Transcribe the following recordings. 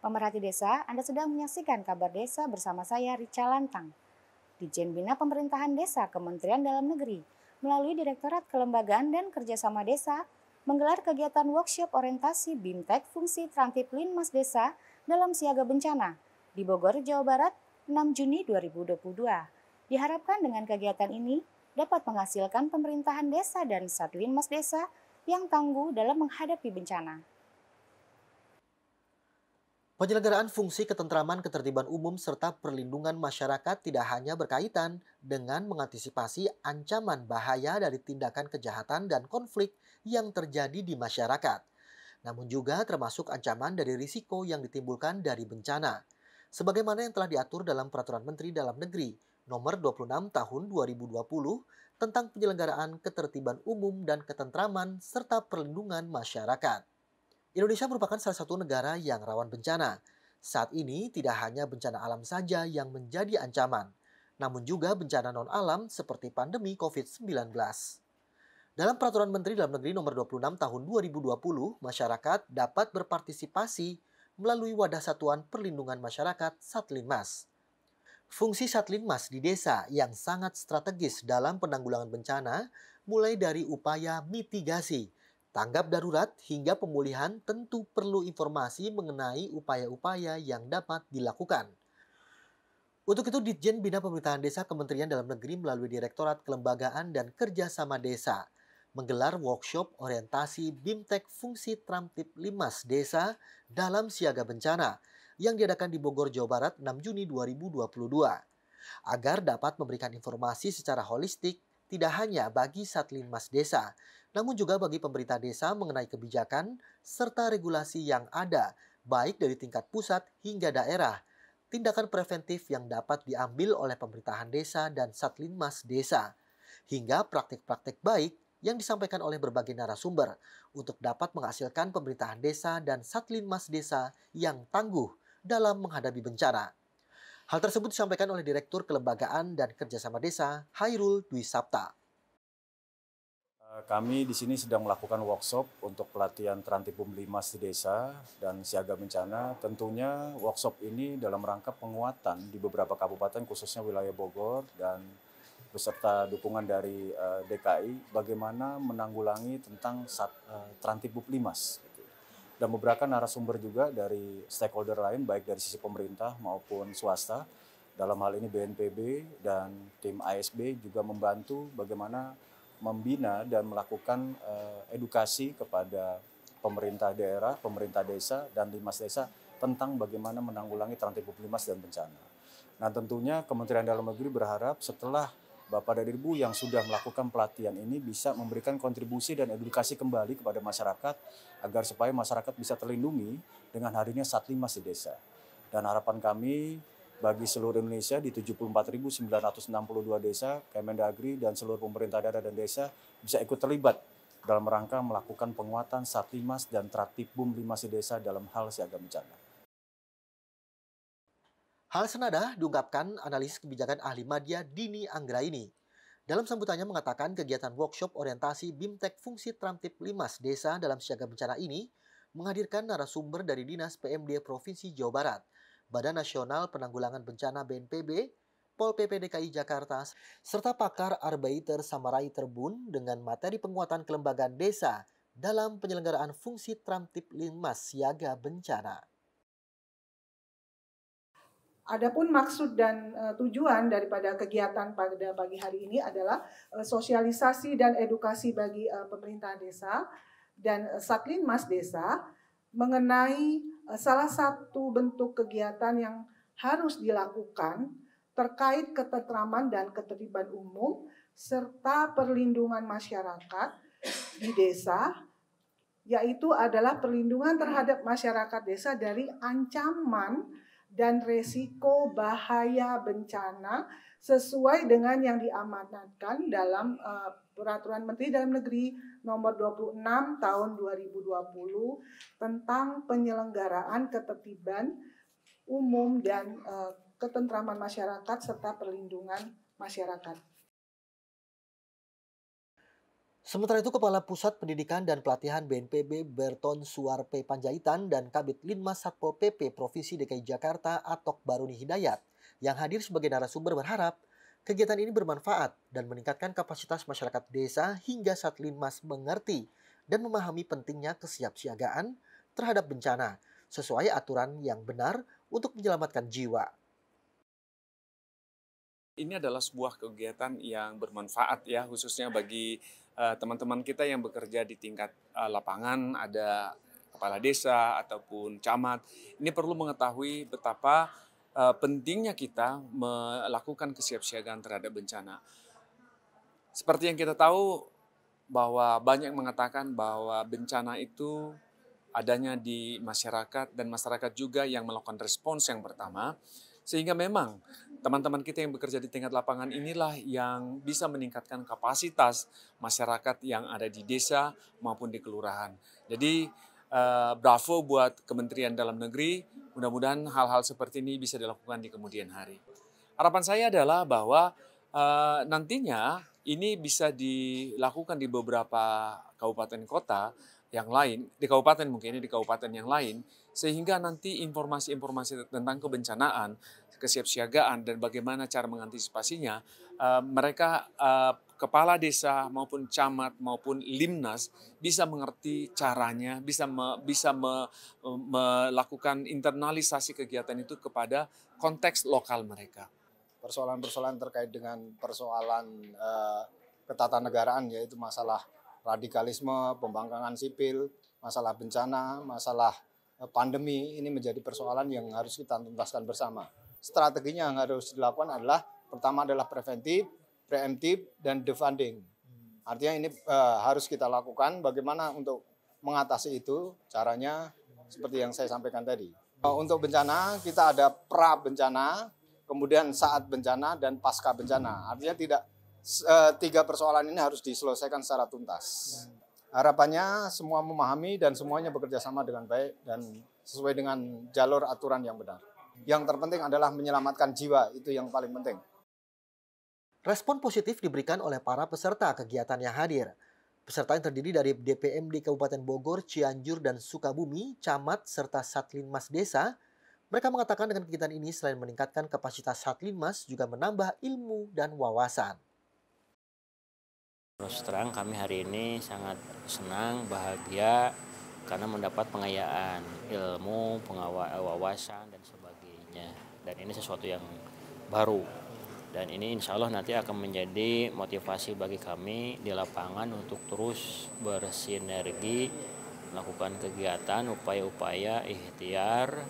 Pemerhati desa, Anda sedang menyaksikan kabar desa bersama saya Rica Lantang. Ditjen Bina Pemerintahan Desa Kementerian Dalam Negeri melalui Direktorat Kelembagaan dan Kerjasama Desa menggelar kegiatan workshop orientasi BIMTEK fungsi Trantip Linmas Desa dalam siaga bencana di Bogor, Jawa Barat, 6 Juni 2022. Diharapkan dengan kegiatan ini dapat menghasilkan pemerintahan desa dan Satlinmas Desa yang tangguh dalam menghadapi bencana. Penyelenggaraan fungsi ketentraman ketertiban umum serta perlindungan masyarakat tidak hanya berkaitan dengan mengantisipasi ancaman bahaya dari tindakan kejahatan dan konflik yang terjadi di masyarakat, namun juga termasuk ancaman dari risiko yang ditimbulkan dari bencana. Sebagaimana yang telah diatur dalam Peraturan Menteri Dalam Negeri Nomor 26 Tahun 2020 tentang penyelenggaraan ketertiban umum dan ketentraman serta perlindungan masyarakat. Indonesia merupakan salah satu negara yang rawan bencana. Saat ini tidak hanya bencana alam saja yang menjadi ancaman, namun juga bencana non-alam seperti pandemi COVID-19. Dalam Peraturan Menteri Dalam Negeri Nomor 26 Tahun 2020, masyarakat dapat berpartisipasi melalui Wadah Satuan Perlindungan Masyarakat Satlinmas. Fungsi Satlinmas di desa yang sangat strategis dalam penanggulangan bencana, mulai dari upaya mitigasi, tanggap darurat hingga pemulihan tentu perlu informasi mengenai upaya-upaya yang dapat dilakukan. Untuk itu, Ditjen Bina Pemerintahan Desa Kementerian Dalam Negeri melalui Direktorat Kelembagaan dan Kerjasama Desa menggelar workshop orientasi BIMTEK fungsi Tramtip Limas Desa dalam siaga bencana yang diadakan di Bogor, Jawa Barat 6 Juni 2022 agar dapat memberikan informasi secara holistik tidak hanya bagi Satlinmas Desa, namun juga bagi pemerintah desa mengenai kebijakan serta regulasi yang ada, baik dari tingkat pusat hingga daerah, tindakan preventif yang dapat diambil oleh pemerintahan desa dan Satlinmas Desa, hingga praktik-praktik baik yang disampaikan oleh berbagai narasumber untuk dapat menghasilkan pemerintahan desa dan Satlinmas Desa yang tangguh dalam menghadapi bencana. Hal tersebut disampaikan oleh Direktur Kelembagaan dan Kerjasama Desa, Hairul Dwi Sapta. Kami di sini sedang melakukan workshop untuk pelatihan Trantipum Limas di desa dan siaga bencana. Tentunya workshop ini dalam rangka penguatan di beberapa kabupaten khususnya wilayah Bogor dan beserta dukungan dari DKI bagaimana menanggulangi tentang Trantipum Limas. Dan beberapa narasumber juga dari stakeholder lain baik dari sisi pemerintah maupun swasta. Dalam hal ini BNPB dan tim ASB juga membantu bagaimana membina dan melakukan edukasi kepada pemerintah daerah, pemerintah desa, dan Limas Desa tentang bagaimana menanggulangi Trantipum Limas dan bencana. Nah tentunya Kementerian Dalam Negeri berharap setelah Bapak dan Ibu yang sudah melakukan pelatihan ini bisa memberikan kontribusi dan edukasi kembali kepada masyarakat agar supaya masyarakat bisa terlindungi dengan hadirnya Satlimas di desa. Dan harapan kami bagi seluruh Indonesia di 74.962 desa, Kemendagri dan seluruh pemerintah daerah dan desa bisa ikut terlibat dalam rangka melakukan penguatan Satlimas dan Trantipum Limas di desa dalam hal siaga bencana. Hal senada diungkapkan analis kebijakan ahli media Dini Anggraini. Dalam sambutannya mengatakan kegiatan workshop orientasi BIMTEK fungsi Tramtip Limas Desa dalam siaga bencana ini menghadirkan narasumber dari Dinas PMD Provinsi Jawa Barat, Badan Nasional Penanggulangan Bencana BNPB, Pol PP DKI Jakarta, serta pakar Arbeiter Samarai Terbun dengan materi penguatan kelembagaan desa dalam penyelenggaraan fungsi Tramtip Limas siaga bencana. Adapun maksud dan tujuan daripada kegiatan pada pagi hari ini adalah sosialisasi dan edukasi bagi pemerintah desa dan Satlinmas Desa mengenai salah satu bentuk kegiatan yang harus dilakukan terkait ketentraman dan ketertiban umum serta perlindungan masyarakat di desa, yaitu adalah perlindungan terhadap masyarakat desa dari ancaman dan resiko bahaya bencana sesuai dengan yang diamanatkan dalam Peraturan Menteri Dalam Negeri Nomor 26 Tahun 2020 tentang penyelenggaraan ketertiban umum dan ketentraman masyarakat serta perlindungan masyarakat. Sementara itu, Kepala Pusat Pendidikan dan Pelatihan BNPB Berton Suarpe Panjaitan dan Kabid Linmas Satpol PP Provinsi DKI Jakarta Atok Baruni Hidayat yang hadir sebagai narasumber berharap kegiatan ini bermanfaat dan meningkatkan kapasitas masyarakat desa hingga Satlinmas mengerti dan memahami pentingnya kesiapsiagaan terhadap bencana sesuai aturan yang benar untuk menyelamatkan jiwa. Ini adalah sebuah kegiatan yang bermanfaat ya, khususnya bagi teman-teman kita yang bekerja di tingkat lapangan, ada kepala desa ataupun camat. Ini perlu mengetahui betapa pentingnya kita melakukan kesiapsiagaan terhadap bencana. Seperti yang kita tahu bahwa banyak yang mengatakan bahwa bencana itu adanya di masyarakat dan masyarakat juga yang melakukan respons yang pertama. Sehingga memang teman-teman kita yang bekerja di tingkat lapangan inilah yang bisa meningkatkan kapasitas masyarakat yang ada di desa maupun di kelurahan. Jadi bravo buat Kementerian Dalam Negeri, mudah-mudahan hal-hal seperti ini bisa dilakukan di kemudian hari. Harapan saya adalah bahwa nantinya ini bisa dilakukan di beberapa kabupaten kota yang lain, di kabupaten mungkin di kabupaten yang lain, sehingga nanti informasi-informasi tentang kebencanaan, kesiapsiagaan, dan bagaimana cara mengantisipasinya, mereka kepala desa maupun camat maupun Limnas bisa mengerti caranya, bisa melakukan internalisasi kegiatan itu kepada konteks lokal mereka. Persoalan-persoalan terkait dengan persoalan ketatanegaraan, yaitu masalah radikalisme, pembangkangan sipil, masalah bencana, masalah pandemi, ini menjadi persoalan yang harus kita tuntaskan bersama. Strateginya yang harus dilakukan adalah, pertama adalah preventif, preemptif, dan defunding. Artinya ini harus kita lakukan, bagaimana untuk mengatasi itu, caranya seperti yang saya sampaikan tadi. Untuk bencana, kita ada pra-bencana, kemudian saat bencana, dan pasca bencana. Artinya tiga persoalan ini harus diselesaikan secara tuntas. Harapannya semua memahami dan semuanya bekerja sama dengan baik dan sesuai dengan jalur aturan yang benar. Yang terpenting adalah menyelamatkan jiwa, itu yang paling penting. Respon positif diberikan oleh para peserta kegiatan yang hadir. Peserta yang terdiri dari DPMD Kabupaten Bogor, Cianjur, dan Sukabumi, camat, serta Satlinmas Desa. Mereka mengatakan dengan kegiatan ini selain meningkatkan kapasitas Satlinmas, juga menambah ilmu dan wawasan. Terus terang kami hari ini sangat senang, bahagia karena mendapat pengayaan ilmu, wawasan dan sebagainya. Dan ini sesuatu yang baru. Dan ini insya Allah nanti akan menjadi motivasi bagi kami di lapangan untuk terus bersinergi, melakukan kegiatan, upaya-upaya ikhtiar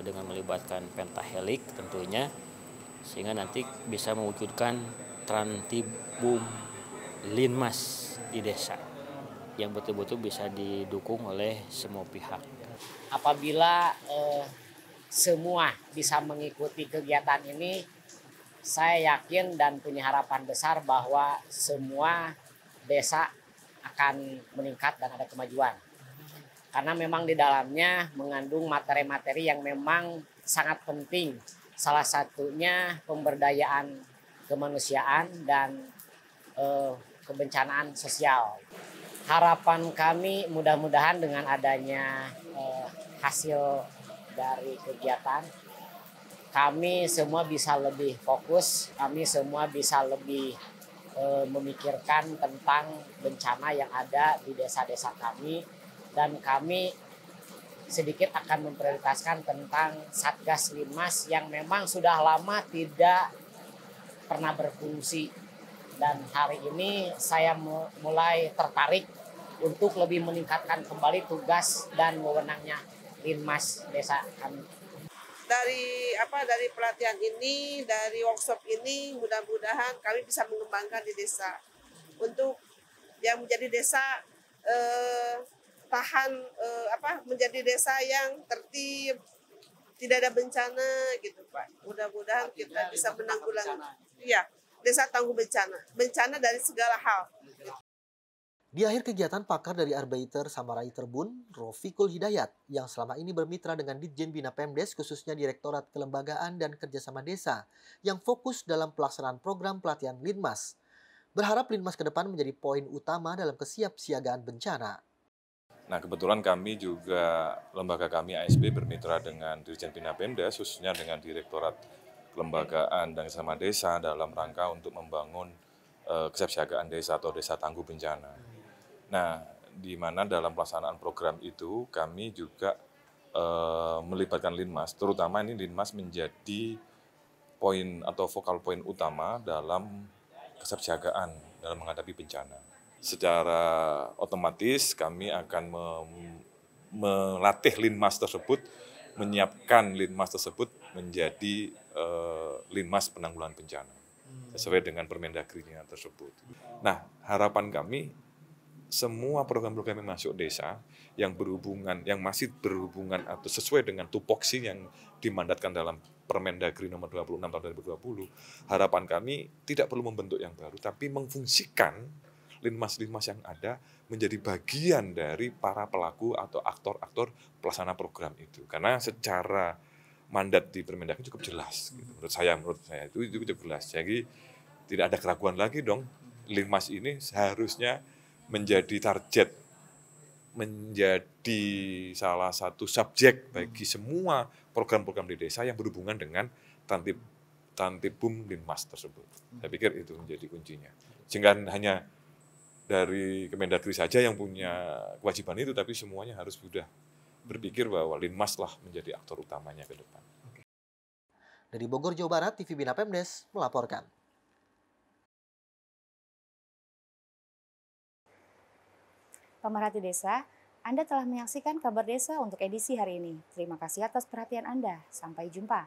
dengan melibatkan pentahelik tentunya, sehingga nanti bisa mewujudkan Trantibum Linmas di desa yang betul-betul bisa didukung oleh semua pihak. Apabila semua bisa mengikuti kegiatan ini, saya yakin dan punya harapan besar bahwa semua desa akan meningkat dan ada kemajuan. Karena memang di dalamnya mengandung materi-materi yang memang sangat penting. Salah satunya pemberdayaan kemanusiaan dan kebencanaan sosial. Harapan kami mudah-mudahan dengan adanya hasil dari kegiatan, kami semua bisa lebih fokus, kami semua bisa lebih memikirkan tentang bencana yang ada di desa-desa kami, dan kami sedikit akan memprioritaskan tentang Satgas Linmas yang memang sudah lama tidak pernah berfungsi. Dan hari ini saya mulai tertarik untuk lebih meningkatkan kembali tugas dan wewenangnya Linmas desa kami. Dari pelatihan ini, dari workshop ini, mudah-mudahan kami bisa mengembangkan di desa untuk yang menjadi desa menjadi desa yang tertib, tidak ada bencana gitu Pak. Mudah-mudahan kita bisa menanggulangi. Iya. Desa tangguh bencana dari segala hal. Di akhir kegiatan, pakar dari Arbeiter Samarai Terbun, Rofiqul Hidayat, yang selama ini bermitra dengan Ditjen Bina Pemdes, khususnya Direktorat Kelembagaan dan Kerjasama Desa, yang fokus dalam pelaksanaan program pelatihan Linmas, berharap Linmas ke depan menjadi poin utama dalam kesiapsiagaan bencana. Nah, kebetulan kami juga, lembaga kami ASB bermitra dengan Dirjen Bina Pemda, khususnya dengan Direktorat Kelembagaan dan Kerjasama Desa dalam rangka untuk membangun kesiapsiagaan desa atau desa tangguh bencana. Nah, di mana dalam pelaksanaan program itu kami juga melibatkan Linmas, terutama ini Linmas menjadi poin atau vokal poin utama dalam kesiapsiagaan dalam menghadapi bencana. Secara otomatis kami akan melatih Linmas tersebut, menyiapkan Linmas tersebut menjadi Linmas penanggulangan bencana sesuai dengan Permendagri-nya tersebut. Nah, harapan kami semua program-program yang masuk desa yang masih berhubungan atau sesuai dengan tupoksi yang dimandatkan dalam Permendagri nomor 26 tahun 2020, harapan kami tidak perlu membentuk yang baru, tapi mengfungsikan Linmas-Linmas yang ada menjadi bagian dari para pelaku atau aktor-aktor pelaksana program itu. Karena secara mandat di Permendagri cukup jelas. Gitu. Menurut saya itu cukup jelas. Jadi tidak ada keraguan lagi dong. Linmas ini seharusnya menjadi target, menjadi salah satu subjek bagi semua program-program di desa yang berhubungan dengan Tantibum Linmas tersebut. Saya pikir itu menjadi kuncinya. Sehingga hanya dari Kemendagri saja yang punya kewajiban itu, tapi semuanya harus sudah berpikir bahwa Linmas lah menjadi aktor utamanya ke depan. Dari Bogor, Jawa Barat, TV Bina Pemdes melaporkan. Pemerhati desa, Anda telah menyaksikan kabar desa untuk edisi hari ini. Terima kasih atas perhatian Anda. Sampai jumpa.